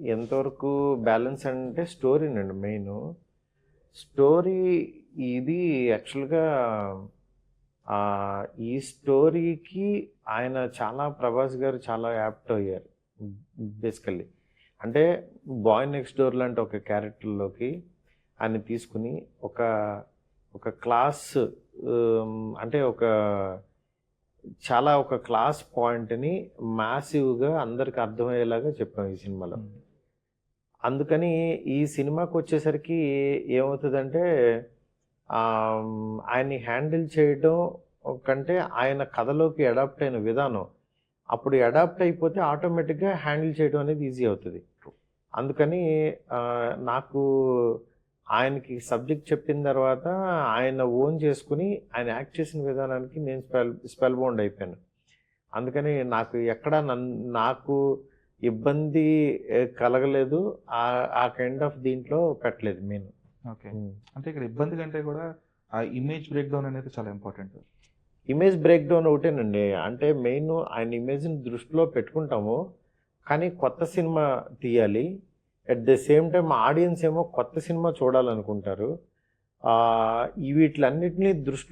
ఎంతవరకు బ్యాలెన్స్ అంటే స్టోరీనండి main. Story ఇది యాక్చువల్‌గా ఈ స్టోరీకి ఆయన చాలా 'ప్రభాస్' గారు చాలా యాప్ట్ అయ్యారు. బేసికల్లీ. అంటే 'బాయ్ నెక్స్ట్ డోర్' లాంటి ఒక క్యారెక్టర్‌లోకి ఆయన్ని తీసుకొని ఒక ఒక క్లాస్ అంటే ఒక క్లాస్ పాయింట్‌ని మాసివ్‌గా అందరికి అర్థమయ్యేలాగా చెప్పాం ఈ సినిమాలో. అందుకని ఈ సినిమాకొచ్చేసరికి ఏమవుతదంటే ఆయన్ని హ్యాండిల్ చేయడం కంటే ఆయన కథలోకి అడాప్ట్ అయిన విధానం. అప్పుడు అడాప్ట్ అయిపోతే ఆటోమేటిక్‌గా హ్యాండిల్ చేయడం అనేది ఈజీ అవుతది. అందుకని నాకు ఆయనకి సబ్జెక్ట్ చెప్పిన తర్వాత ఆయన ఓన్ చేసుకొని ఆయన యాక్ట్ చేసిన విధానానికి నేను స్పెల్ బౌండ్ అయిపోయాను. అందుకని నాకు ఎక్కడ నాకు ఇబ్బంది కలగలేదు. ఆ కైండ్ ఆఫ్ దీంట్లో పెట్టలేదు నేను. ఓకే. అంటే ఇక్కడ ఇబ్బంది కంటే కూడా ఆ ఇమేజ్ బ్రేక్ డౌన్ అనేది చాలా ఇంపార్టెంట్. ఇమేజ్ బ్రేక్ డౌన్ ఒకటేనండి. అంటే మెయిన్ ఆయన ఇమేజ్‌ని దృష్టిలో పెట్టుకుంటాము. కానీ కొత్త సినిమా తీయాలి. At the same time audience ఏమో కొత్త సినిమా చూడాలనుకుంటారు. వీటిలన్నిటిని దృష్టిలో